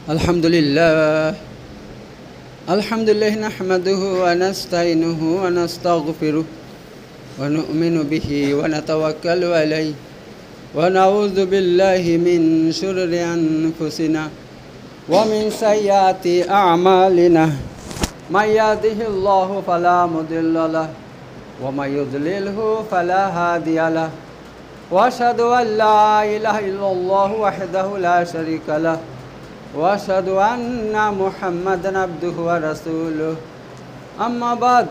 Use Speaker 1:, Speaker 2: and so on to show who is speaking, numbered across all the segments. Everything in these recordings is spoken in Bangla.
Speaker 1: अल्हम्दुलिल्लाह नहमदुहु व नस्तईनुहु व नस्तगफिरुह व नु'मिनु बिही व नतवक्कलु अलैहि व नऊज़ु बिल्लाहि मिन शुरुरि अनफुसिना व मिन सय्यिआति अअमालिना मन यहदिहिल्लाहु फला मुदिल्ल लहु व मन युद्लिलहु फला हादिय लहु व अशहदु अन ला इलाहा इल्लल्लाहु वहदहु ला शरीका लहु वअशहदु अन्ना मुहम्मदन अब्दुहु व रसूलुहु अम्मा बाद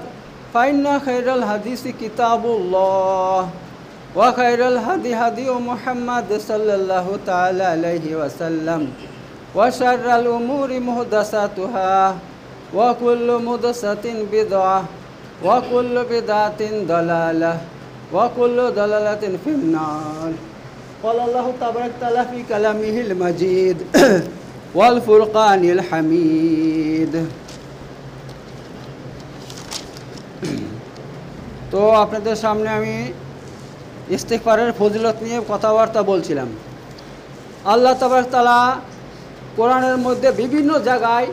Speaker 1: फ़इन्ना खैरल हदीसी किताबुल्लाह व खैरल हदी हदी मुहम्मद सल्लल्लाहु तआला अलैहि वसल्लम व शर्रल उमूरि मुहदसातुहा व कुल्लु मुहदसतिन बिदअह व कुल्लु बिदअतिन दलालह व कुल्लु दलालतिन फिन्नार क़ाल अल्लाहु तबारक तआला फ़ी कलामिहिल मजीद वल फुरकानिल हमीद। तो আপনাদের সামনে আমি ইস্তিগফারের ফজিলত নিয়ে কথাবার্তা বলছিলাম। আল্লাহ তাবারক তাআলা কোরআনের মধ্যে বিভিন্ন জায়গায়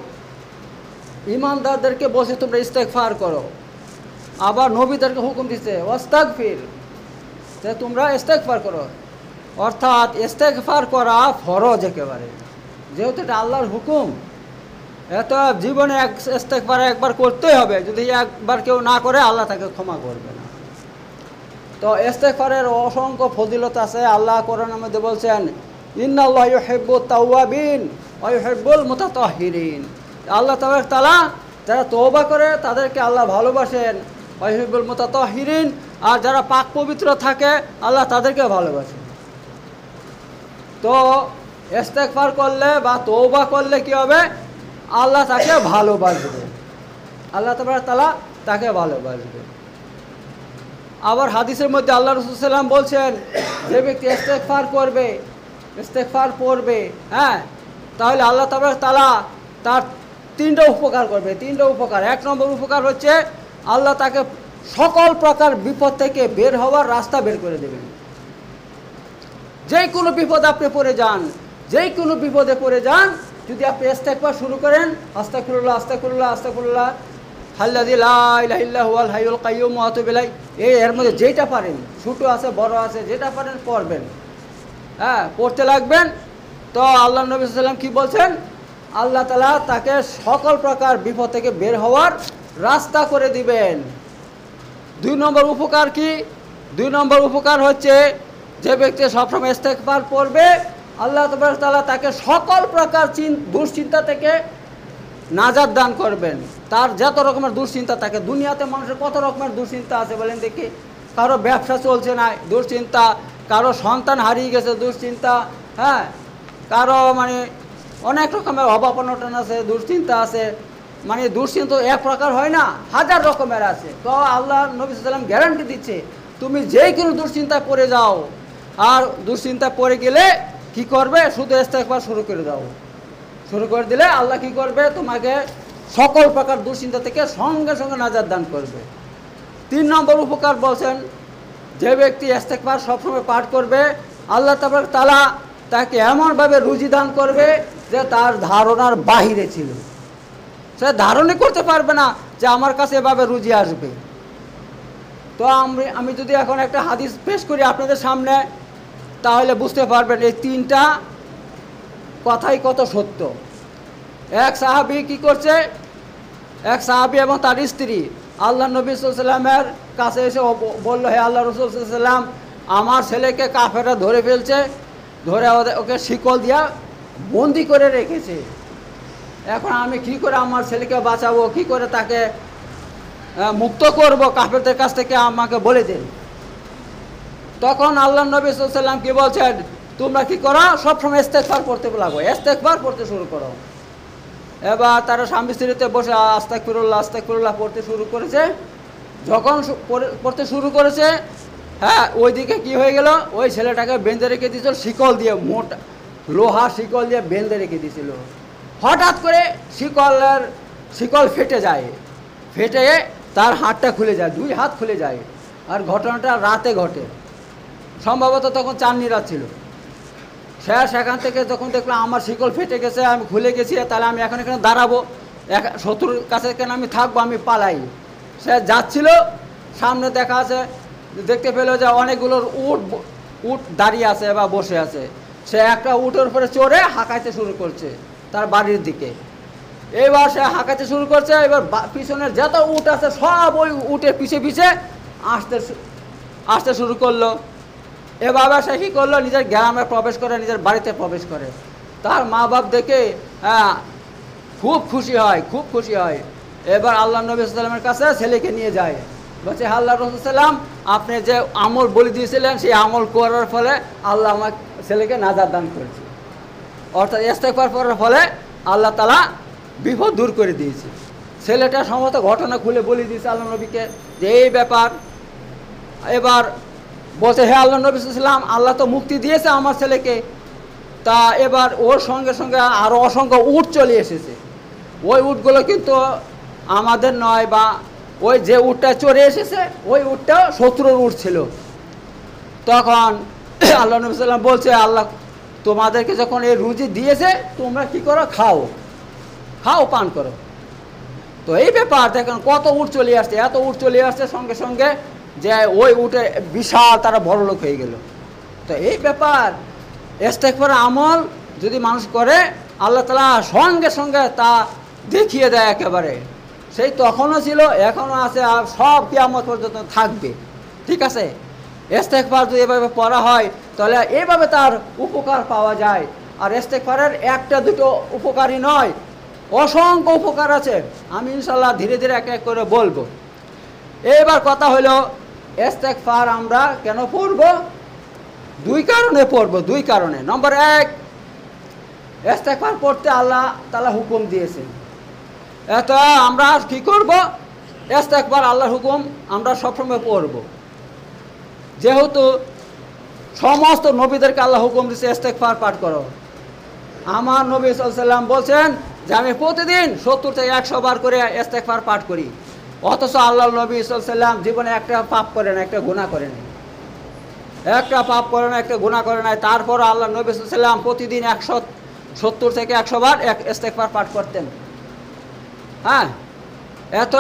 Speaker 1: ঈমানদারদেরকে বলছে তোমরা ইস্তিগফার করো, আবার নবীদেরকে হুকুম দিচ্ছে ওয়াস্তাগফির, যে তোমরা ইস্তিগফার করো। অর্থাৎ ইস্তিগফার করা ফরজ একেবারে, যেহেতু এটা আল্লাহর হুকুম, এত জীবনে ইস্তিগফার একবার করতেই হবে। যদি একবার কেউ না করে আল্লাহ তাকে ক্ষমা করবে না। তো ইস্তিগফারের অসংখ্য ফজিলত আছে। আল্লাহ কোরআনের মধ্যে বলছেন ইন্নাল্লাহা ইউহিব্বুত তাওয়াবিন ওয়া ইউহিব্বুল মুতাতাহহিরিন। আল্লাহ তাবারক তাআলা যারা তওবা করে তাদেরকে আল্লাহ ভালোবাসেন, ওয়া ইউহিব্বুল মুতাতাহহিরিন, আর যারা পাক পবিত্র থাকে আল্লাহ তাদেরকে ভালোবাসেন। তো ইস্তিগফার করলে বা তওবা করলে কি হবে? আল্লাহ তাকে ভালোবাসবে, আল্লাহ তাবারক তাআলা তাকে ভালোবাসবে। আবার হাদিসের মধ্যে আল্লাহ রাসূল সাল্লাল্লাহু আলাইহি ওয়াসাল্লাম বলছেন, যে ব্যক্তি ইস্তিগফার করবে, ইস্তিগফার পড়বে, তাহলে আল্লাহ তাবারক তাআলা তার তিনটা উপকার করবে। তিনটা উপকার। এক নম্বর উপকার হচ্ছে আল্লাহ তাকে সকল প্রকার বিপদ থেকে বের হওয়ার রাস্তা বের করে দেবেন। যে কোনো বিপদ আপনি পড়ে যান, যেই কোনো বিপদে পড়ে যান, যদি আপনি ইস্তিগফার শুরু করেন, আস্তাগফিরুল্লাহ আস্তাগফিরুল্লাহ আস্তাগফিরুল্লাহ আল্লাযী লা ইলাহা ইল্লা হুয়াল হাইয়ুল কাইয়্যুম ওয়া আতুবু ইলাইহি, এর মধ্যে যেটা পারেন, ছোট আছে বড় আছে, যেটা পারেন পড়বেন, পড়তে লাগবেন। তো আল্লাহ নবী সাল্লাল্লাহু আলাইহি ওয়াসাল্লাম কি বলছেন? আল্লাহ তাআলা তাকে সকল প্রকার বিপদ থেকে বের হওয়ার রাস্তা করে দিবেন। দুই নম্বর উপকার কি? দুই নম্বর উপকার হচ্ছে যে ব্যক্তি সবসময় ইস্তিগফার পড়বে, আল্লাহ তাবারক তাআলা তাকে সকল প্রকার দুশ্চিন্তা থেকে নাজাত দান করবেন। তার যত রকমের দুশ্চিন্তা থাকে, দুনিয়াতে মানুষের কত রকমের দুশ্চিন্তা আছে বলেন দেখি। কারো ব্যবসা চলছে না, দুশ্চিন্তা, কারো সন্তান হারিয়ে গেছে, দুশ্চিন্তা, কারো অনেক রকমের অভাব অনটন আছে, দুশ্চিন্তা আছে। দুশ্চিন্তা এক প্রকার হয় না, হাজার রকমের আছে। তো আল্লাহ নবী সাল্লাল্লাহু আলাইহি ওয়াসাল্লাম গ্যারান্টি দিচ্ছে, তুমি যেই কোনো দুশ্চিন্তায় পড়ে যাও, আর দুশ্চিন্তা পড়ে গেলে কি করবে? শুধু ইস্তিগফার শুরু করে দাও। শুরু করে দিলে আল্লাহ কি করবে? তোমাকে সকল প্রকার দুশ্চিন্তা থেকে সঙ্গে সঙ্গে নাজাত দান করবে। তিন নম্বর উপকার বলছেন, যে ব্যক্তি ইস্তিগফার সবসময় পাঠ করবে, আল্লাহ তাবারক তাআলা তাকে এমনভাবে রুজি দান করবে যে তার ধারণার বাহিরে ছিল। সে ধারণই করতে পারবে না যে আমার কাছে এভাবে রুজি আসবে। তো আমি যদি এখন একটা হাদিস পেশ করি আপনাদের সামনে, তাহলে বুঝতে পারবেন এই তিনটা কথাই কত সত্য। এক সাহাবী কি করছে? এক সাহাবী এবং তার স্ত্রী আল্লাহ নবী সাল্লাল্লাহু আলাইহি ওয়াসাল্লামের কাছে এসে বলল, হে আল্লাহ রাসূল সাল্লাল্লাহু আলাইহি ওয়াসাল্লাম, আমার ছেলেকে কাফেররা ধরে ফেলছে, ধরে ওকে শিকল দিয়া বন্দি করে রেখেছে। এখন আমি কি করে আমার ছেলেকে বাঁচাবো, কি করে তাকে মুক্ত করব কাফেরদের কাছ থেকে, আমাকে বলে দিন। তখন আল্লাহ নবী সাল্লাল্লাহু আলাইহি ওয়াসাল্লাম কি বলছেন? তোমরা কি করো? সবসময় ইস্তিগফার পড়তে লাগো, ইস্তিগফার পড়তে শুরু করো। এবার তারা স্বামী স্ত্রীতে বসে আস্তাগফিরুল্লাহ আস্তাগফিরুল্লাহ পড়তে শুরু করেছে। যখন পড়তে শুরু করেছে, ওইদিকে কি হয়ে গেল? ওই ছেলেটাকে বেঁধে রেখে দিয়েছিল শিকল দিয়ে, মোটা লোহা শিকল দিয়ে বেঁধে রেখে দিয়েছিল। হঠাৎ করে শিকল ফেটে যায়, ফেটে তার হাতটা খুলে যায়, দুই হাত খুলে যায়। আর ঘটনাটা রাতে ঘটে, সম্ভবত তখন চাঁদনি রাত ছিল। সে সেখান থেকে যখন দেখলো আমার শিকল ফেটে গেছে, আমি খুলে গেছি, তাহলে আমি এখন এখানে দাঁড়াবো, শত্রুর কাছে কেন আমি থাকবো, আমি পালাই। সে যাচ্ছিল, সামনে দেখা আছে, দেখতে পেলো যে অনেকগুলো উট দাঁড়িয়ে আছে বা বসে আছে। সে একটা উটের উপরে চড়ে হাঁকাইতে শুরু করছে তার বাড়ির দিকে। এবার সে হাঁকাইতে শুরু করছে, এবার পিছনের যত উট আছে সব ওই উটের পিছে পিছে আসতে শুরু করলো। এভাবে সে কী করলো, নিজের গ্রামে প্রবেশ করে, নিজের বাড়িতে প্রবেশ করে। তার মা বাপ দেখে খুব খুশি হয়, খুব খুশি হয়। এবার আল্লাহ নবী সাল্লামের কাছে ছেলেকে নিয়ে যায়, বলছে আল্লাহ রসুল সাল্লাম, আপনি যে আমল বলে দিয়েছিলেন সেই আমল করার ফলে আল্লাহ আমার ছেলেকে নাজাত দান করেছে। অর্থাৎ ইস্তেগফার করার ফলে আল্লাহ তাআলা বিপদ দূর করে দিয়েছে। ছেলেটা সমস্ত ঘটনা খুলে বলে দিয়েছে আল্লাহ নবীকে যে এই ব্যাপার। এবার বলছে, হে আল্লাহ নবী সাল্লাম, আল্লাহ তো মুক্তি দিয়েছে আমার ছেলেকে, তা এবার ওর সঙ্গে সঙ্গে আরও অসংখ্য উট চলে এসেছে। ওই উটগুলো কিন্তু আমাদের নয়, বা ওই যে উটটা চড়ে এসেছে ওই উটটা শত্রুর উট ছিল। তখন আল্লাহ নবী সাল্লাম বলছে, আল্লাহ তোমাদেরকে যখন এই রুজি দিয়েছে, তোমরা কি করো, খাও, খাও, পান করো। তো এই ব্যাপার দেখেন, কত উট চলে আসছে, এত উট চলে আসছে সঙ্গে সঙ্গে, যে ওই উটে বিশাল তারা বড় লোক হয়ে গেল। তো এই ব্যাপার ইস্তেগফার আমল যদি মানুষ করে, আল্লাহ তাআলা সঙ্গে সঙ্গে তা দেখিয়ে দেয় একেবারে। সেই তখনও ছিল, এখনও আছে, আর সব কিয়ামত পর্যন্ত থাকবে। ঠিক আছে, ইস্তেগফার যদি এভাবে পড়া হয় তাহলে এইভাবে তার উপকার পাওয়া যায়। আর ইস্তেগফারের একটা দুটো উপকারই নয়, অসংখ্য উপকার আছে। আমি ইনশাল্লাহ ধীরে ধীরে এক এক করে বলবো। এবার কথা হলো, ইস্তেগফার আমরা কেন পড়ব? দুই কারণে পড়ব, দুই কারণে। নম্বর এক, ইস্তেগফার পড়তে আল্লাহ তাআলা হুকুম দিয়েছেন। এত আমরা কি করব, ইস্তেগফার আল্লাহর হুকুম আমরা সবসময় পড়ব। যেহেতু সমস্ত নবীদেরকে আল্লাহ হুকুম দিয়েছে ইস্তেগফার পাঠ করো। আমার নবী সাল্লাল্লাহু আলাইহি ওয়াসাল্লাম বলছেন যে আমি প্রতিদিন 70 থেকে 100 বার করে ইস্তেগফার পাঠ করি। অথচ আল্লাহ নবী সাল্লাল্লাহু আলাইহি ওয়াসাল্লাম জীবনে একটা পাপ করে না, একটা গুনাহ করে না, একটা পাপ করে না, একটা গুনাহ করে নাই। তারপর আল্লাহ নবী সাল্লাল্লাহু আলাইহি ওয়াসাল্লাম প্রতিদিন 170 থেকে 100 বার ইস্তেগফার পাঠ করতেন। হ্যাঁ, এত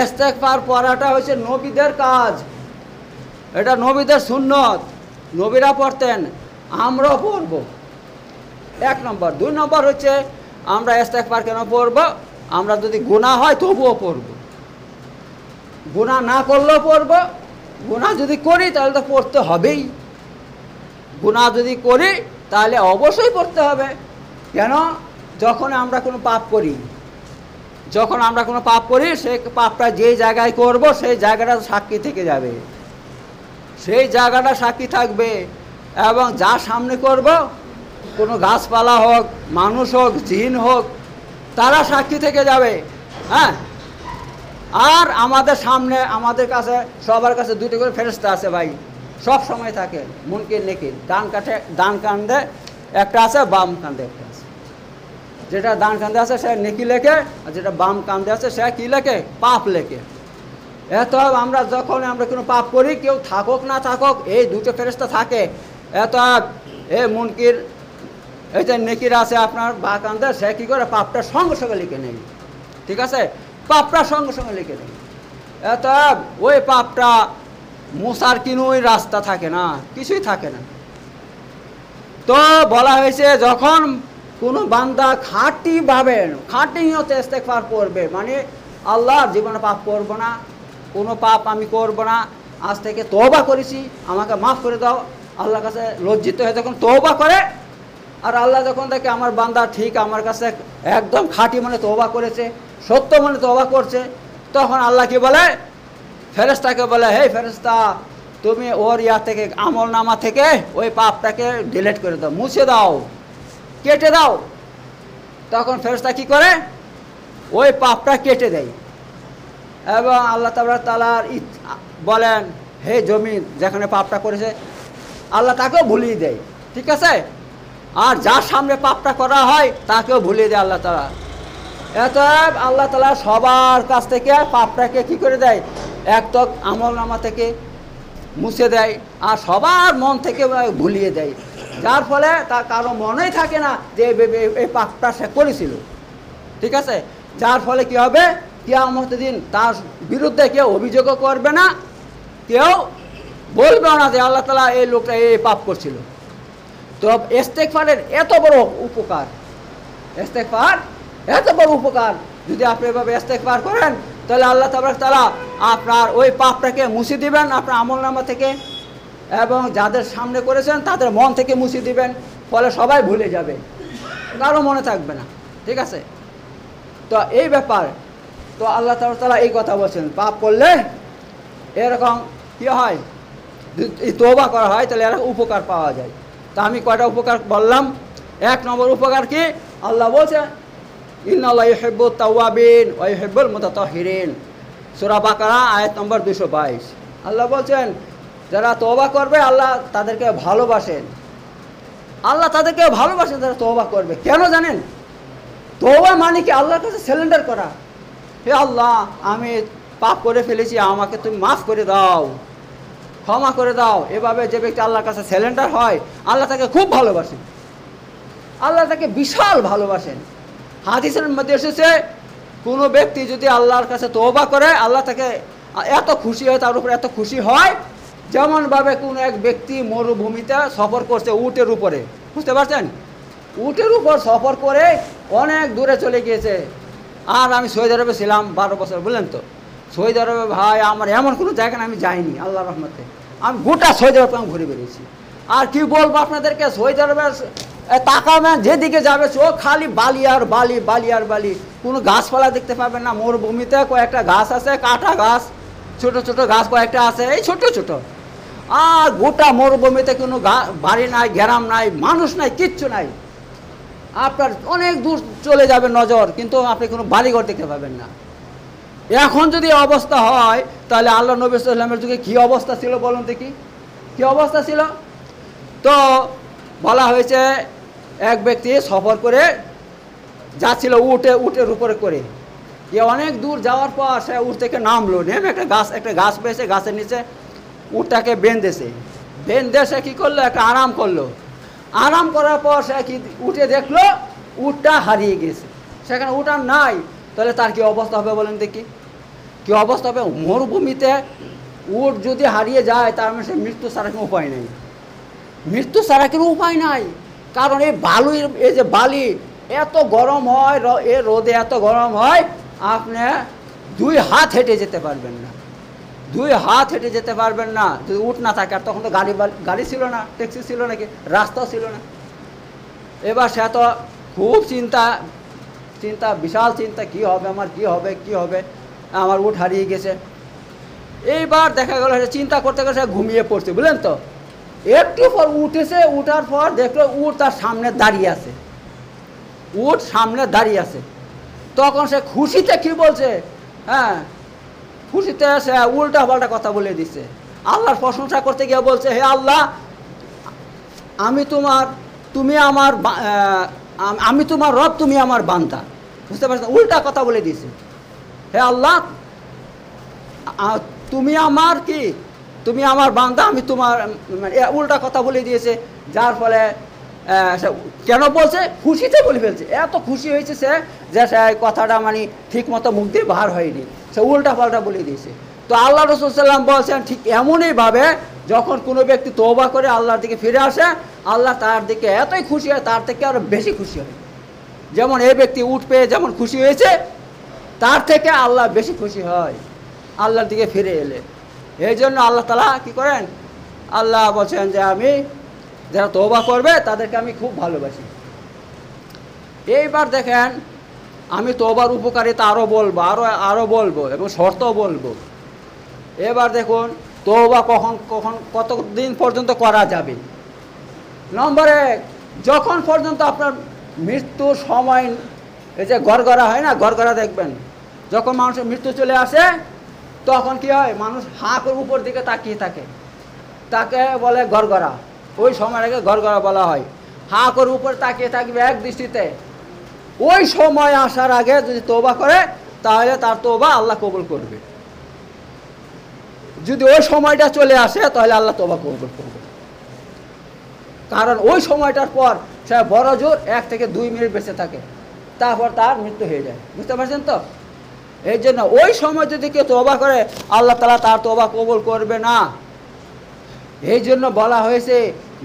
Speaker 1: ইস্তেগফার পড়াটা হচ্ছে নবীদের কাজ, এটা নবীদের সুন্নত, নবীরা পড়তেন, আমরাও পড়ব। এক নম্বর। দুই নম্বর হচ্ছে, আমরা ইস্তেগফার কেন পড়ব? আমরা যদি গুনাহ হয় তবুও পড়ব, গুনাহ না করলেও পড়ব। গুনাহ যদি করি তাহলে তো পড়তে হবেই, গুনাহ যদি করি তাহলে অবশ্যই পড়তে হবে। কেন? যখন আমরা কোনো পাপ করি, যখন আমরা কোনো পাপ করি, সেই পাপটা যেই জায়গায় করব সেই জায়গাটা সাক্ষী থেকে যাবে, সেই জায়গাটা সাক্ষী থাকবে। এবং যা সামনে করব, কোনো গাছপালা হোক, মানুষ হোক, জিন হোক, তারা সাক্ষী থেকে যাবে। হ্যাঁ, আর আমাদের সামনে, আমাদের কাছে, সবার কাছে দুটো করে ফেরেশতা আছে ভাই, সব সময় থাকে, মুনকির নেকির। ডান কান্দে একটা আছে, বাম কান্দে একটা আছে। যেটা ডান কান্দে আছে সে নেকি লেখে, আর যেটা বাম কান্দে আছে সে কি লেখে? পাপ লেখে। এত আমরা যখন আমরা কোনো পাপ করি, কেউ থাকুক না থাকুক, এই দুটো ফেরেশতা থাকে। এত মুনকির, এই যে নেকির আছে আপনার বা কান্দে, সে কী করে? পাপটা সঙ্গে সঙ্গে লিখে নেই। ঠিক আছে, পাপটা সঙ্গে সঙ্গে লিখে নেই। এত ওই পাপটা মুসার কিনুই রাস্তা থাকে না, কিছুই থাকে না। তো বলা হয়েছে, যখন কোনো বান্দা খাঁটিভাবে, খাঁটি নিয়তে ইস্তেগফার পড়বে, মানে আল্লাহ জীবনে পাপ করব না, কোনো পাপ আমি করব না, আজ থেকে তওবা করেছি, আমাকে মাফ করে দাও, আল্লাহর কাছে লজ্জিত হয়ে যখন তওবা করে, আর আল্লাহ যখন দেখে আমার বান্দা ঠিক আমার কাছে একদম খাঁটি মনে তওবা করেছে, সত্য মনে তওবা করছে, তখন আল্লাহ কি বলে? ফেরেশতাকে বলে, হে ফেরেশতা, তুমি ওর থেকে, আমল নামা থেকে ওই পাপটাকে ডিলিট করে দাও, মুছে দাও, কেটে দাও। তখন ফেরেশতা কি করে? ওই পাপটা কেটে দেয়। এবং আল্লাহ তাআলা বলেন, হে জমিন, যেখানে পাপটা করেছে, আল্লাহ তাকেও ভুলিয়ে দেয়। ঠিক আছে, আর যার সামনে পাপটা করা হয় তাকেও ভুলিয়ে দেয় আল্লাহ তাআলা। এত আল্লাহ তাআলা সবার কাছ থেকে পাপটাকে কি করে দেয়? একটক আমল নামা থেকে মুছে দেয়, আর সবার মন থেকে ভুলিয়ে দেয়। যার ফলে তার কারো মনেই থাকে না যে এই পাপটা সে করেছিল, ঠিক আছে। যার ফলে কি হবে, কিয়ামতের দিন তার বিরুদ্ধে কেউ অভিযোগও করবে না, কেউ বলবে না যে আল্লাহ তাআলা এই লোকটা এই পাপ করছিল। তো ইস্তেগফারের এত বড় উপকার, ইস্তেগফার এত বড় উপকার, যদি আপনি এভাবে ইস্তেগফার করেন তাহলে আল্লাহ তাআলা আপনার ওই পাপটাকে মুছে দিবেন আপনার আমলনামা থেকে, এবং যাদের সামনে করেছেন তাদের মন থেকে মুছে দিবেন, ফলে সবাই ভুলে যাবে, কারো মনে থাকবে না, ঠিক আছে। তো এই ব্যাপার, তো আল্লাহ তাআলা এই কথা বলছেন, পাপ করলে এরকম কী হয়, তওবা করা হয় তাহলে এরকম উপকার পাওয়া যায়। তা আমি কয়টা উপকার বললাম। 1 নম্বর উপকার কি, আল্লাহ বলছে ইন্নাল্লাহা ইউহিব্বুত তাওয়াবিন ওয়া ইউহিব্বুল মুতাতাহহিরিন, সূরা বাকারা আয়াত নম্বর 222। আল্লাহ বলছেন যারা তওবা করবে আল্লাহ তাদেরকে ভালোবাসেন, আল্লাহ তাদেরকে ভালোবাসেন যারা তওবা করবে। কেন জানেন, তওবা মানে কি আল্লাহর কাছে সারেন্ডার করা, হে আল্লাহ আমি পাপ করে ফেলেছি, আমাকে তুমি মাফ করে দাও, ক্ষমা করে দাও। এভাবে যে ব্যক্তি আল্লাহর কাছে সারেন্ডার হয় আল্লাহ তাকে খুব ভালোবাসেন, আল্লাহ তাকে বিশাল ভালোবাসেন। হাদিসের মধ্যে এসেছে কোনো ব্যক্তি যদি আল্লাহর কাছে তওবা করে আল্লাহ তাকে এত খুশি হয়, তার উপরে এত খুশি হয় যেমনভাবে কোনো এক ব্যক্তি মরুভূমিতে সফর করছে উটের উপরে, বুঝতে পারছেন, উটের উপর সফর করে অনেক দূরে চলে গিয়েছে। আর আমি সৌদি আরবে ছিলাম 12 বছর, বললেন তো সৌদি আরবে ভাই আমার এমন কোনো জায়গায় আমি যাইনি, আল্লাহর রহমতে আমি গোটা সৌদি আরবে আমি ঘুরে বেরিয়েছি। আর কি বলবো আপনাদেরকে, সৌদি আরবের তাকাবেন যেদিকে যাবে চোখ খালি বালি আর বালি, বালি আর বালি, কোনো গাছপালা দেখতে পাবেন না। মরুভূমিতে কয়েকটা গাছ আছে, কাঁটা গাছ, ছোট ছোট গাছ কয়েকটা আছে, এই ছোট ছোট। আর গোটা মরুভূমিতে কোনো বাড়ি নাই, গ্রাম নাই, মানুষ নাই, কিচ্ছু নাই। আপনার অনেক দূর চলে যাবে নজর, কিন্তু আপনি কোনো বাড়িঘর দেখতে পাবেন না। এখন যদি অবস্থা হয় তাহলে আল্লাহ নবী সাল্লাল্লাহু আলাইহি ওয়াসাল্লামের যুগে কী অবস্থা ছিল বলুন দেখি, কী অবস্থা ছিল। তো বলা হয়েছে এক ব্যক্তি সফর করে যাচ্ছিল উটের উপরে করে, যে অনেক দূর যাওয়ার পর সে উট থেকে নামলো, নেমে একটা গাছ পেয়েছে, গাছের নিচে উটটাকে বেঁধেছে, সে কী করলো, একটা আরাম করলো। আরাম করার পর সে কি উঠে দেখলো উটটা হারিয়ে গেছে, সেখানে উট আর নাই। তাহলে তার কি অবস্থা হবে বলেন দেখি, কী অবস্থা হবে। মরুভূমিতে উট যদি হারিয়ে যায় তার মানে সে মৃত্যু ছাড়া কোনো উপায় নেই, মৃত্যু ছাড়া কোনো উপায় নাই। কারণ এই এই যে বালি এত গরম হয়, এ রোদে এত গরম হয়, আপনি 2 হাত হেঁটে যেতে পারবেন না, 2 হাত হেঁটে যেতে পারবেন না যদি উট না থাকে। আর তখন তো গাড়ি ছিল না, ট্যাক্সি ছিল নাকি, রাস্তাও ছিল না। এবার সে তো খুব চিন্তা, বিশাল চিন্তা, কি হবে আমার, কি হবে, আমার উট হারিয়ে গেছে। এইবার দেখা গেল চিন্তা করতে সে ঘুমিয়ে পড়ছে, বুঝলেন তো। একটু পর উঠেছে, উঠার পর দেখলো উট তার সামনে দাঁড়িয়ে আছে, উট সামনে দাঁড়িয়ে আছে। তখন সে খুশিতে কি বলছে, হ্যাঁ খুশিতে সে উল্টা পাল্টা কথা বলে দিচ্ছে, আল্লাহর প্রশংসা করতে গিয়ে বলছে, হে আল্লাহ আমি তোমার রব, তুমি আমার বান্দা, বুঝতে পারছেন, উল্টা কথা বলে দিয়েছে। হে আল্লাহ তুমি আমার বান্দা, আমি তোমার, উল্টা কথা বলে দিয়েছে। যার ফলে কেন বলছে, খুশিতে বলে ফেলছে, এত খুশি হয়েছে সে যে সে কথাটা মানে ঠিক মতো মুখ দিয়ে বার হয়নি, সে উল্টা পাল্টা বলে দিয়েছে। তো আল্লাহ রাসূল সাল্লাল্লাহু আলাইহি ওয়াসাল্লাম বলছেন ঠিক এমনইভাবে যখন কোনো ব্যক্তি তওবা করে আল্লাহর দিকে ফিরে আসে, আল্লাহ তার দিকে এতই খুশি হয়, তার থেকে আরও বেশি খুশি হয়। যেমন এই ব্যক্তি উট পেয়ে যেমন খুশি হয়েছে, তার থেকে আল্লাহ বেশি খুশি হয় আল্লাহর দিকে ফিরে এলে। এই জন্য আল্লাহ তাআলা কী করেন, আল্লাহ বলছেন যে আমি যারা তওবা করবে তাদেরকে আমি খুব ভালোবাসি। এইবার দেখেন আমি তওবার উপকারিতা আরও বলবো এবং শর্তও বলবো। এবার দেখুন তওবা কতদিন পর্যন্ত করা যাবে। নম্বর 1, যখন পর্যন্ত আপনার মৃত্যুর সময়, এই যে গড়গড়া হয় না, গড়গড়া দেখবেন যখন মানুষের মৃত্যু চলে আসে তখন কি হয়, মানুষ হাঁ করে উপর দিকে তাকিয়ে থাকে, তাকে বলে গড়গড়া। ওই সময়টাকে গড়গড়া বলা হয়। হাঁ করে উপর তাকিয়ে থাকবে এক দৃষ্টিতে। ওই সময় আসার আগে যদি তওবা করে তাহলে তার তওবা আল্লাহ কবুল করবে। যদি ওই সময়টা চলে আসে তাহলে আল্লাহ তওবা কবুল করবে। কারণ ওই সময়টার পর সে বড় জোর 1 থেকে 2 মিনিট বেঁচে থাকে, তারপর তার মৃত্যু হয়ে যায়। বুঝতে পারছেন তো? এই জন্য ওই সময় যদি কেউ তওবা করে, আল্লাহ তাআলা তার তওবা কবুল করবে না। এই জন্য বলা হয়েছে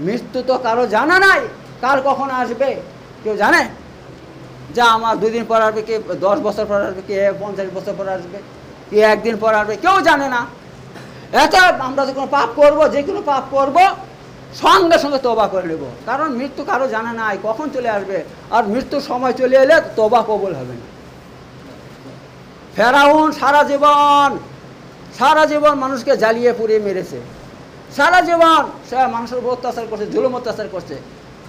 Speaker 1: মৃত্যু তো কারো জানা নাই, কার কখন আসবে কেউ জানে? যা আমার 2 দিন পর আসবে, কি 10 বছর পর আসবে, কি 50 বছর পর আসবে, কি 1 দিন পর আসবে, কেউ জানে না। এত আমরা যখন পাপ করব, যে কোনো পাপ করব, সঙ্গে সঙ্গে তওবা করে নেব, কারণ মৃত্যু কারো জানা নাই কখন চলে আসবে। আর মৃত্যুর সময় চলে এলে তওবা কবুল হবে না। ফেরাউন সারা জীবন মানুষকে জ্বালিয়ে পুড়িয়ে মেরেছে, সারা জীবন সে মানুষের উপর অত্যাচার করছে, জুলুম অত্যাচার করছে।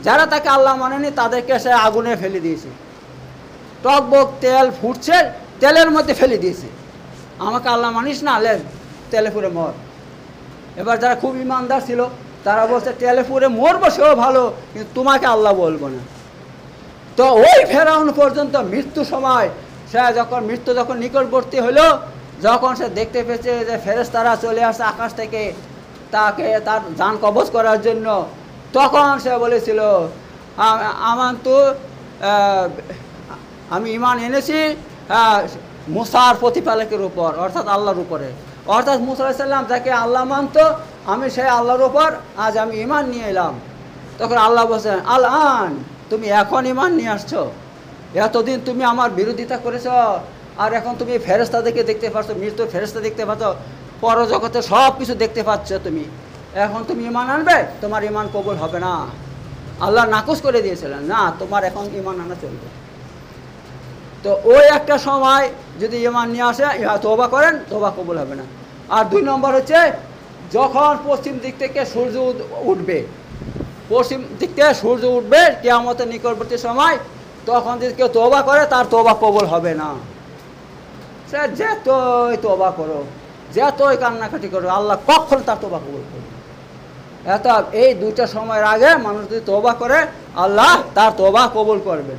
Speaker 1: যারা তাকে আল্লাহ মানেনি তাদেরকে সে আগুনে ফেলে দিয়েছে, টকবক তেল ফুটছে, তেলের মধ্যে ফেলে দিয়েছে। আমাকে আল্লাহ মানিস না, তেলে পুড়ে মর। এবার যারা খুব ইমানদার ছিল তারা বলছে তেলে পুড়ে মরবো সেও ভালো, কিন্তু তোমাকে আল্লাহ বলবো না। তো ওই ফেরাউন পর্যন্ত মৃত্যুর সময় মৃত্যু যখন নিকটবর্তী হলো, যখন সে দেখতে পেয়েছে যে ফেরেশতারা চলে আসছে আকাশ থেকে তাকে তার জান কবজ করার জন্য, তখন সে বলেছিল আমি ঈমান এনেছি মুসার প্রতিপালকের উপর, অর্থাৎ আল্লাহর উপরে। অর্থাৎ মুসা আলাইহিস সালাম যাকে আল্লাহ মানত, আমি সেই আল্লাহর উপর আজ আমি ঈমান নিয়ে এলাম। তখন আল্লাহ বলছেন, আল আন, তুমি এখন ঈমান নিয়ে আসছো? এতদিন তুমি আমার বিরোধিতা করেছ, আর এখন তুমি ফেরেশতাদেরকে দেখতে পাচ্ছ, মৃত্যুর ফেরেশতা দেখতে পাচ্ছ, পরজগতে সব কিছু দেখতে পাচ্ছ, এখন তুমি ঈমান আনবে? তোমার ঈমান কবুল হবে না। আল্লাহ নাকচ করে দিয়েছিলেন, না তোমার এখন ঈমান আনা চলবে। তো ওই একটা সময় যদি ঈমান নিয়ে আসে, তওবা করেন, তওবা কবুল হবে না। আর 2 নম্বর হচ্ছে যখন পশ্চিম দিক থেকে সূর্য উঠবে, কিয়ামতের নিকটবর্তী সময়, তখন যদি কেউ তওবা করে তার তওবা কবুল হবে না। সে যতই তওবা করো, যতই কান্নাকাটি করো, আল্লাহ কখনো তার তওবা কবুল করবে না। এই 2টা সময়ের আগে মানুষ যদি তওবা করে, আল্লাহ তার তওবা কবুল করবে,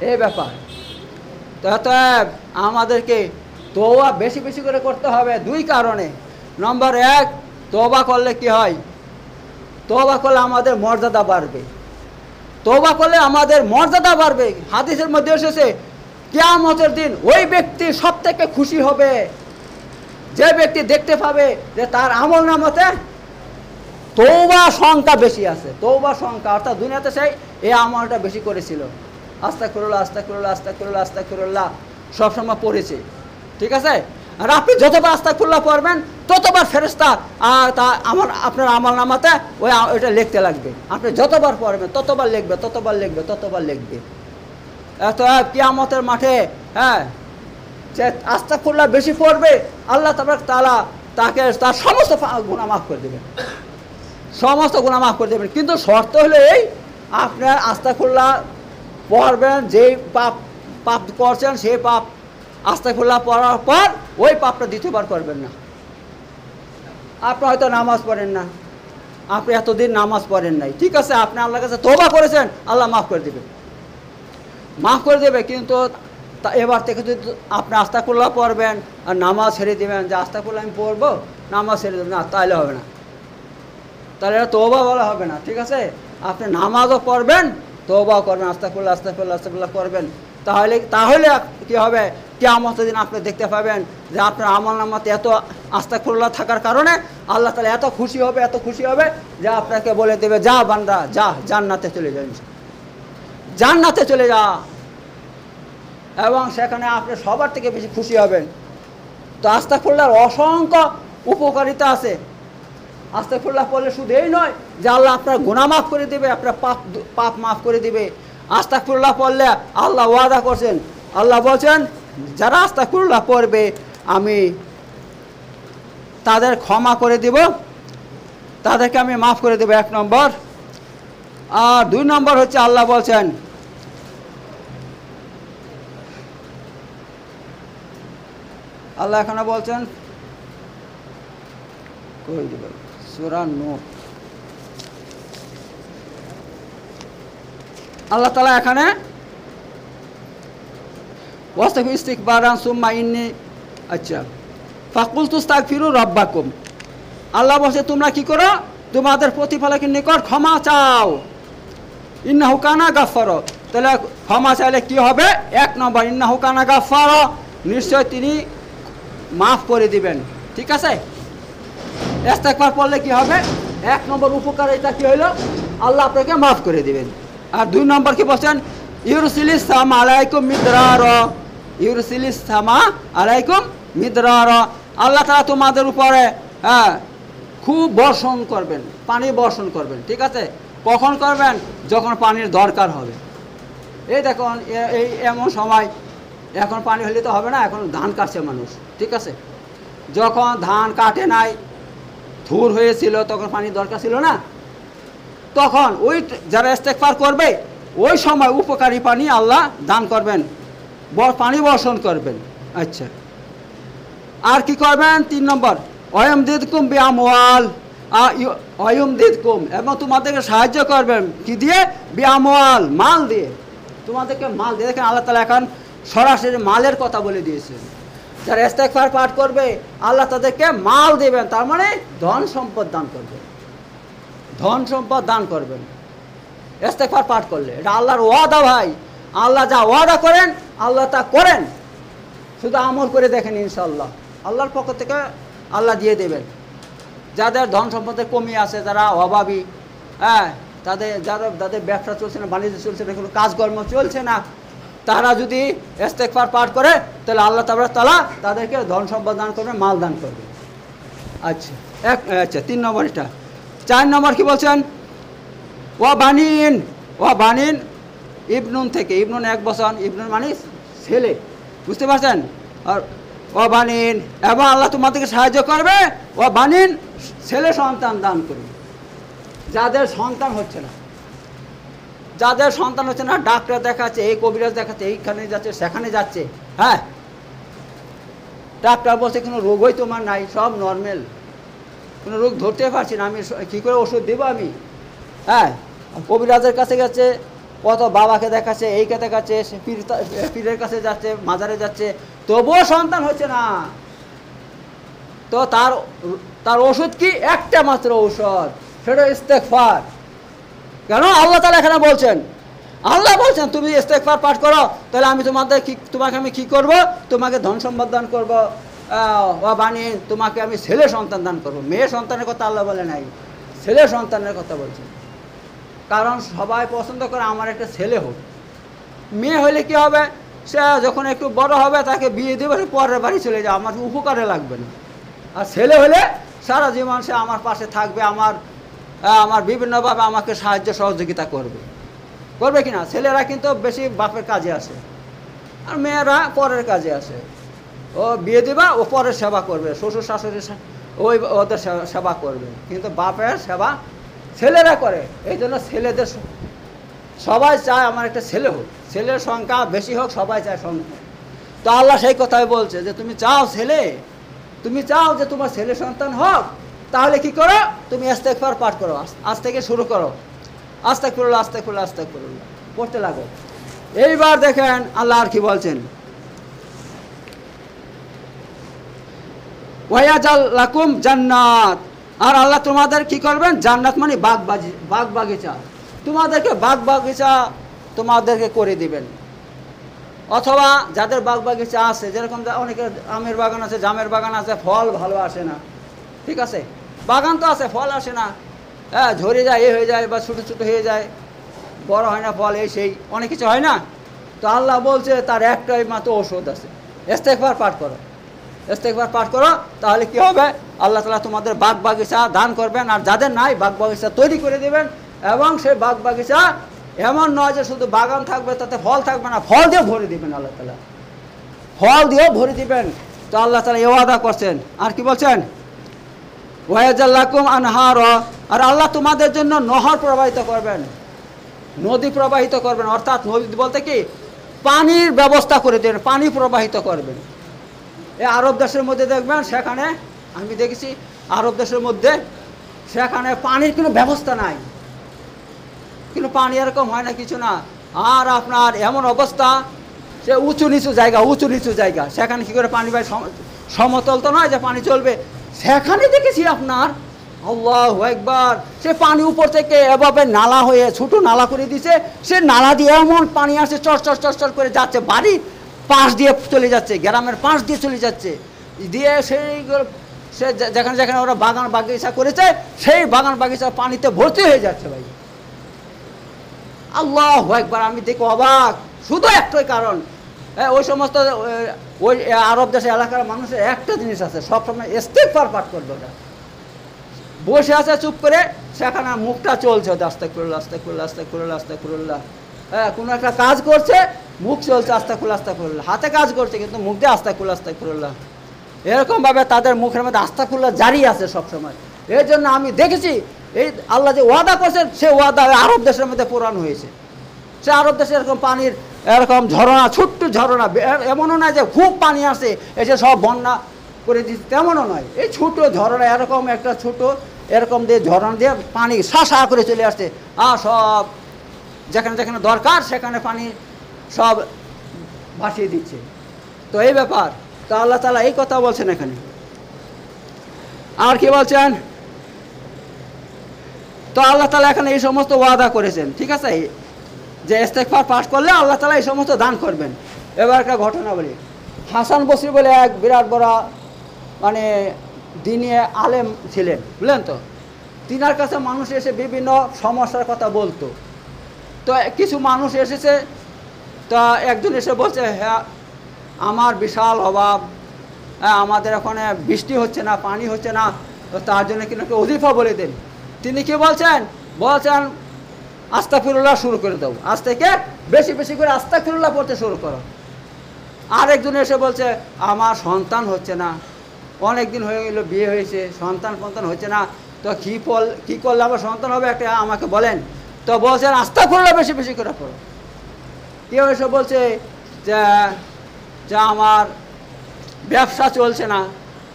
Speaker 1: এই ব্যাপার। তো আমাদেরকে তওবা বেশি বেশি করে করতে হবে 2 কারণে। নম্বর 1, তওবা করলে কি হয়? তওবা করলে আমাদের মর্যাদা বাড়বে, তওবা করলে আমাদের মর্যাদা বাড়বে। হাদিসের মধ্যে এসেছে কিয়ামতের দিন ওই ব্যক্তি সব থেকে খুশি হবে যে ব্যক্তি দেখতে পাবে যে তার আমলনামাতে তওবা সংখ্যা বেশি আছে, তওবা সংখ্যা, অর্থাৎ দুনিয়াতে সেই এই আমলটা বেশি করেছিল, আস্তাগফিরুল্লাহ আস্তাগফিরুল্লাহ আস্তাগফিরুল্লাহ আস্তাগফিরুল্লাহ সবসময় পড়েছে, ঠিক আছে? আর আপনি যতবার আস্তাগফিরুল্লাহ পড়বেন ততবার ফেরেশতা আপনার আমলনামাতে ওইটা লিখতে লাগবে। আপনি যতবার পড়বেন ততবার লিখবে, ততবার লিখবে, ততবার লিখবে। এত কিয়ামতের মাঠে যে আস্তাগফিরুল্লাহ বেশি পড়বে, আল্লাহ তাআলা তাকে তার সমস্ত গুনাহ মাফ করে দেবেন, সমস্ত গুনাহ মাফ করে দেবেন। কিন্তু শর্ত হলো এই, আপনার আস্তাগফিরুল্লাহ পড়বেন, যেই পাপ করছেন সেই পাপ আস্তাগফিরুল্লাহ পড়ার পর ওই পাপটা দ্বিতীয়বার করবেন না। আপনি হয়তো নামাজ পড়েন না, আপনি এতদিন নামাজ পড়েন নাই, ঠিক আছে, আপনি আল্লাহর কাছে তওবা করেছেন, আল্লাহ মাফ করে দেবে, কিন্তু এবার থেকে যদি আপনি আস্তাগফিরুল্লাহ পড়বেন আর নামাজ ছেড়ে দেবেন, যে আস্তাগফিরুল্লাহ আমি পড়বো, নামাজ ছেড়ে দেবেন, না, তাহলে হবে না, তাহলে তওবা বলা হবে না, ঠিক আছে? আপনি নামাজও পড়বেন, তওবাও করবেন, আস্তাগফিরুল্লাহ আস্তাগফিরুল্লাহ আস্তাগফিরুল্লাহ করবেন, তাহলে কি হবে? কিয়ামতের দিন আপনি দেখতে পাবেন যে আপনার আমলনামাতে এত আস্তাগফিরুল্লাহ থাকার কারণে আল্লাহ তাআলা এত খুশি হবে যে আপনাকে বলে দেবে, যা বান্দা যা, জান্নাতে চলে যা, জান্নাতে চলে যা, এবং সেখানে আপনি সবার থেকে বেশি খুশি হবেন। তো আস্তাগফিরুল্লাহর অসংখ্য উপকারিতা আছে। আস্তাগফিরুল্লাহ পড়লে শুধু এই নয় যে আল্লাহ আপনার গুনাহ মাফ করে দেবে, আপনার পাপ মাফ করে দেবে। আস্তাগফিরুল্লাহ পড়লে আল্লাহ ওয়াদা করছেন, আল্লাহ বলছেন যারা আস্তাগফিরুল্লাহ পড়বে আমি তাদের ক্ষমা করে দেব, তাদেরকে আমি মাফ করে দেব, 1 নম্বর। আর 2 নম্বর হচ্ছে আল্লাহ বলছেন, আল্লাহ এখানে বলছেন সূরা নূর, আল্লাহ তাআলা এখানে ওয়াস্তাগফিরু ইস্তিগফারান সুম্মা ইন্নী, আচ্ছা, ফাকুলতু আস্তাগফিরু রাব্বাকুম, আল্লাহ বলছে তোমরা কি করো? তোমাদের প্রতিপালকের নিকট ক্ষমা চাও, ইন্নাহু কানা গাফফার। তাহলে ক্ষমা চাইলে কি হবে? 1 নম্বর, ইন্নাহু কানা গাফফার, নিশ্চয় তিনি মাফ করে দিবেন। ঠিক আছে, ইস্তেগফার পড়লে কি হবে? 1 নম্বর উপকারিতা কি হইল? আল্লাহ আপনাকে মাফ করে দিবেন। আর 2 নম্বর কি বলছেন? ইউরসিলিস সামা আলাইকুম মিদরার, ইউরসিলিস সামা আলাইকুম মিদরার, আল্লাহ তাআলা তোমাদের উপরে খুব বর্ষণ করবেন, পানি বর্ষণ করবেন। ঠিক আছে, কখন করবেন? যখন পানির দরকার হবে। এই দেখুন, এই এমন সময়, এখন পানি হলে তো হবে না, এখন ধান কাটছে মানুষ। ঠিক আছে, যখন ধান কাটে নাই, থুর হয়েছিল, তখন পানির দরকার ছিল না, তখন ওই যারা ইস্তেগফার করবে ওই সময় উপকারী পানি আল্লাহ দান করবেন, পানি বর্ষণ করবেন। আচ্ছা, আর কি করবেন? 3 নম্বর, অয়ুমদিদকুম বিআমওয়াল, অয়ুমদিদকুম, এবং তোমাদেরকে সাহায্য করবেন কি দিয়ে? বিআমওয়াল, মাল দিয়ে, তোমাদেরকে মাল দিয়ে। দেখেন আল্লাহ তাআলা এখন সরাসরি মালের কথা বলে দিয়েছেন। যারা ইস্তেগফার পাঠ করবে আল্লাহ তাদেরকে মাল দেবেন, তার মানে ধন সম্পদ দান করবেন, ধন সম্পদ দান করবেন ইস্তেগফার পাঠ করলে। এটা আল্লাহর ওয়াদা ভাই, আল্লাহ যা ওয়াদা করেন আল্লাহ তা করেন, শুধু আমল করে দেখেন, ইনশাআল্লাহ আল্লাহর পক্ষ থেকে আল্লাহ দিয়ে দেবেন। যাদের ধন সম্পদের কমি আছে, যারা অভাবী, যাদের ব্যবসা চলছে না, বাণিজ্য চলছে না, কোনো কাজকর্ম চলছে না, তারা যদি ইস্তেগফার পাঠ করে তাহলে আল্লাহ তাআলা তাদেরকে ধন সম্পদ দান করবে, মাল দান করবে। আচ্ছা, আচ্ছা 3 নম্বর এটা। 4 নম্বর কি বলছেন? ওয়া বানিন ইবনুন থেকে, ইবনুন 1 বছর, ইবনুন মানে ছেলে, বুঝতে পারছেন? আর ওয়া বানিন, এবং আল্লাহ তোমাদেরকে সাহায্য করবে, ওয়া বানিন, ছেলে সন্তান দান করবে। যাদের সন্তান হচ্ছে না, যাদের সন্তান হচ্ছে না, ডাক্তার দেখাচ্ছে, এই কবিরাজ দেখাচ্ছে, এইখানে যাচ্ছে, সেখানে যাচ্ছে, হ্যাঁ, ডাক্তার বলছে কোনো রোগই তোমার নাই, সব নর্মাল, কোনো রোগ ধরতে পারছি না, আমি কী করে ওষুধ দেবো আমি? হ্যাঁ, কবিরাজের কাছে গেছে, কত বাবাকে দেখাচ্ছে, এইকে দেখাচ্ছে, পীরের কাছে যাচ্ছে, মাজারে যাচ্ছে, তবুও সন্তান হচ্ছে না। তো তার ওষুধ কি? একটা মাত্র ঔষধ, সেটা ইস্তেগফার। কেন? আল্লাহ তাআলা এখানে বলছেন, আল্লাহ বলছেন তুমি ইস্তেগফার পাঠ করো, তাহলে আমি তোমাকে আমি কি করব? তোমাকে ধন সম্পদ দান করবো, বানিয়ে তোমাকে আমি ছেলে সন্তান দান করবো। মেয়ে সন্তানের কথা আল্লাহ বলে নাই, ছেলে সন্তানের কথা বলছেন। কারণ সবাই পছন্দ করে আমার একটা ছেলে হোক। মেয়ে হলে কি হবে? সে যখন একটু বড় হবে তাকে বিয়ে দেবে, পরের বাড়ি চলে যাবে, আমার উপকারে লাগবে না। আর ছেলে হলে সারা জীবন সে আমার পাশে থাকবে, আমার বিভিন্নভাবে আমাকে সাহায্য সহযোগিতা করবে কি না? ছেলেরা কিন্তু বেশি বাপের কাজে আসে, আর মেয়েরা পরের কাজে আসে। ও বিয়ে দেবা, ও পরের সেবা করবে, শ্বশুর শাশুড়ির ওদের সেবা করবে, কিন্তু বাপের সেবা ছেলেরা করে। এই জন্য ছেলেদের সবাই চায় আমার একটা ছেলে হোক, ছেলের সংখ্যা বেশি হোক, সবাই চায় সংখ্যা। তো আল্লাহ সেই কথাই বলছে যে তুমি চাও ছেলে, তুমি চাও যে তোমার ছেলে সন্তান হোক, তাহলে কি করো? তুমি ইস্তেগফার পাঠ করো, আজ থেকে শুরু করো, আস্তাগফিরুল্লাহ আস্তাগফিরুল্লাহ আস্তাগফিরুল্লাহ পড়তে লাগো। এইবার দেখেন আল্লাহ আর কি বলছেন, ওয়ায়াজাল লাকুম জান্নাত, আর আল্লাহ তোমাদের কি করবেন? জান্নাত মানে বাগ বাগিচা, তোমাদেরকে বাগ বাগিচা তোমাদেরকে করে দিবেন। অথবা যাদের বাগ বাগিচা আছে, যেরকম অনেকের আমের বাগান আছে, জামের বাগান আছে, ফল ভালো আসে না, ঠিক আছে, বাগান তো আছে, ফল আসে না, হ্যাঁ, ঝরে যায়, এ হয়ে যায়, বা ছোটো ছোটো হয়ে যায়, বড় হয় না ফল, এই সেই অনেক কিছু হয় না। তো আল্লাহ বলছে তার একটাই মাত্র ওষুধ আছে, ইস্তেগফার পাঠ করো, ইস্তেগফার পাঠ করো, তাহলে কি হবে? আল্লাহ তাআলা তোমাদের বাগ বাগিচা দান করবেন। আর যাদের নাই, বাগ বাগিচা তৈরি করে দেবেন। এবং সেই বাগ বাগিচা এমন নয় যে শুধু বাগান থাকবে, তাতে ফল থাকবে না, ফল দিয়ে ভরে দিবেন আল্লাহ তাআলা, ফল দিয়েও ভরে দিবেন। তো আল্লাহ তাআলা এই ওয়াদা করছেন। আর কি বলছেন? ওয়ায়াজাল লাকুম আনহার, আর আল্লাহ তোমাদের জন্য নহর প্রবাহিত করবেন, নদী প্রবাহিত করবেন। অর্থাৎ নদী বলতে কি? পানির ব্যবস্থা করে দেবেন, পানি প্রবাহিত করবেন। এই আরব দেশের মধ্যে দেখবেন, সেখানে আমি দেখেছি আরব দেশের মধ্যে, সেখানে পানির কোনো ব্যবস্থা নাই, কিন্তু পানি এরকম হয় না, কিছু না। আর আপনার এমন অবস্থা, সে উঁচু নিচু জায়গা, সেখানে কী করে পানি পায়? সমতল তো নয় যে পানি চলবে। সেখানে দেখেছি আপনার আল্লাহু আকবার। সে পানি উপর থেকে এভাবে নালা হয়ে ছোট নালা করে দিছে, সে নালা দিয়ে এমন পানি আসে চর চর চর চর করে যাচ্ছে, বাড়ির পাশ দিয়ে চলে যাচ্ছে, গ্রামের পাশ দিয়ে চলে যাচ্ছে, দিয়ে সেই সে যেখানে যেখানে ওরা বাগান বাগিচা করেছে সেই বাগান বাগিচা পানিতে ভর্তি হয়ে যাচ্ছে ভাই। আল্লাহু আকবার। আমি দেখো অবাক। শুধু একটাই কারণ, ওই সমস্ত ওই আরব দেশের এলাকার মানুষের একটা জিনিস আছে, সবসময় ইস্তিগফার পাঠ করবে। ওটা বসে আছে চুপ করে, সেখানে মুখটা চলছে আস্তাগফিরুল্লাহ আস্তাগফিরুল্লাহ আস্তাগফিরুল্লাহ আস্তাগফিরুল্লাহ। হ্যাঁ, কোনো একটা কাজ করছে, মুখ চলছে আস্তাগফিরুল্লাহ আস্তাগফিরুল্লাহ, হাতে কাজ করছে কিন্তু মুখ দিয়ে আস্তাগফিরুল্লাহ আস্তাগফিরুল্লাহ। এরকমভাবে তাদের মুখের মধ্যে আস্তাগফিরুল্লাহ জারি আছে সবসময়। এর জন্য আমি দেখেছি এই আল্লাহ যে ওয়াদা করছেন সে ওয়াদা আরব দেশের মধ্যে পূরণ হয়েছে। সে আরব দেশে এরকম পানির এরকম ঝরনা, ছোট্ট ঝরনা, এমনও নয় যে খুব পানি আসে এসে সব বন্যা করে দিচ্ছে, তেমনও নয়। এই ছোট ঝরনা, এরকম একটা ছোট এরকম দিয়ে ঝরনা দিয়ে পানি শাসা করে চলে আসছে, আর সব যেখানে যেখানে দরকার সেখানে পানি সব ভাসিয়ে দিচ্ছে। তো এই ব্যাপার, তো আল্লাহ তাআলা এই কথা বলছেন এখানে। আর কি বলছেন? তো আল্লাহ তাআলা এখানে এই সমস্ত ওয়াদা করেছেন, ঠিক আছে, যে ইস্তেগফার পাঠ করলে আল্লাহ তাআলা এই সমস্ত দান করবেন। এবার একটা ঘটনা বলি। হাসান বসরি বলে এক বিরাট বড় মানে দিনী আলেম ছিলেন, বুঝলেন তো। তিনার কাছে মানুষ এসে বিভিন্ন সমস্যার কথা বলতো। তো কিছু মানুষ এসেছে, তা একজন এসে বলছে, হ্যাঁ আমার বিশাল অভাব, হ্যাঁ আমাদের ওখানে বৃষ্টি হচ্ছে না, পানি হচ্ছে না, তো তার জন্য কিন্তু একটা ওজিফা বলে দেন। তিনি কি বলছেন? বলছেন আস্তাগফিরুল্লাহ শুরু করে দাও, আজ থেকে বেশি বেশি করে আস্তাগফিরুল্লাহ পড়তে শুরু করো। আরেকজন এসে বলছে আমার সন্তান হচ্ছে না, অনেক দিন হয়ে গেল বিয়ে হয়েছে, সন্তান হচ্ছে না, তো কী করলে আমার সন্তান হবে একটা আমাকে বলেন। তো বলছেন আস্তাগফিরুল্লাহ বেশি বেশি করে পড়ো। কেউ এসে বলছে যে আমার ব্যবসা চলছে না,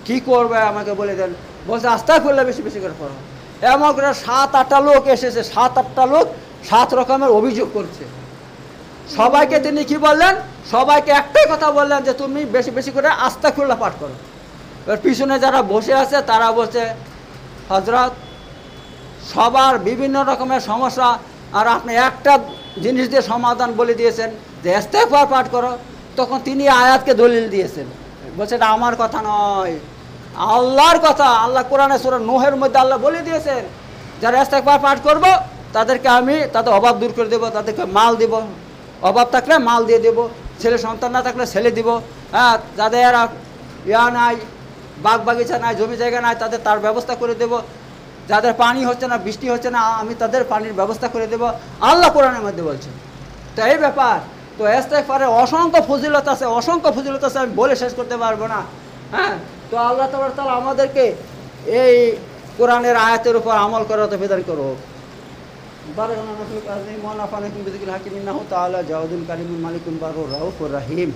Speaker 1: কি করবে আমাকে বলে দেন, বলছে আস্তাগফিরুল্লাহ বেশি বেশি করে পড়ো। এমন করে 7-8টা লোক এসেছে, 7-8টা লোক 7 রকমের অভিযোগ করছে। সবাইকে তিনি কি বললেন? সবাইকে একটাই কথা বললেন যে তুমি বেশি বেশি করে আস্তাগফিরুল্লাহ পাঠ করো। এবার পিছনে যারা বসে আছে তারা বলছে হযরত সবার বিভিন্ন রকমের সমস্যা, আর আপনি একটা জিনিস দিয়ে সমাধান বলে দিয়েছেন যে ইস্তেগফার পাঠ করো। তখন তিনি আয়াতকে দলিল দিয়েছেন, বলছে এটা আমার কথা নয়, আল্লাহর কথা। আল্লাহ কোরআনে সূরা নূহের মধ্যে আল্লাহ বলে দিয়েছেন যারা ইস্তেগফার পাঠ করব তাদেরকে আমি তাদের অভাব দূর করে দেবো, তাদেরকে মাল দেব, অভাব থাকলে মাল দিয়ে দেবো, ছেলে সন্তান না থাকলে ছেলে দিব, হ্যাঁ যাদের নাই, বাগ বাগিচা নাই, জমি জায়গা নাই, তাদের তার ব্যবস্থা করে দেব, যাদের পানি হচ্ছে না, বৃষ্টি হচ্ছে না, আমি তাদের পানির ব্যবস্থা করে দেব, আল্লাহ কোরআনের মধ্যে বলছেন। তো এই ব্যাপার, তো ইস্তেগফারের অসংখ্য ফজিলত আছে, অসংখ্য ফজিলত আছে, আমি বলে শেষ করতে পারবো না। হ্যাঁ, তো আল্লাহ তাআলা আমাদেরকে এই কোরআনের আয়াতের উপর আমল করার তৌফিক দান করুক। বারাকাল্লাহু ফিকুম আযীম ওয়া নাফা'নাকুম বিযিকরিল হাকিম ইন্নাহু তাআলা জাওয়াদুল কারীমুল মালিকুল বারুর রাউফুর রহিম।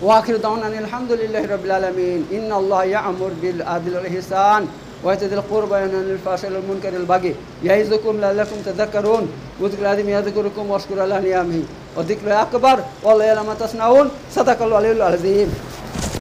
Speaker 1: ওয়া আখিরু দাওয়ানা আলহামদুলিল্লাহি রাব্বিল আলামিন। ইন্নাল্লাহা ইয়া'মুরু বিল আদলি ওয়াল ইহসান ওয়া ইতা'যিল কুরবা ওয়া ইয়ানহা আনিল ফাহশাই ওয়াল মুনকারি ওয়াল বাগি ইয়া'iযুকুম লা'আল্লাকুম তাযাক্কারুন। ওয়াযকুরু আযীম ইয়াযকুরুকুম ওয়াশকুরু আলা নি'আমিহি ওয়া যিকরুল আকবার ওয়াল্লাহু ইয়া'লামু মা তাসনাউন। সাদাকাল্লাহু আলিয়্যিল আযীম।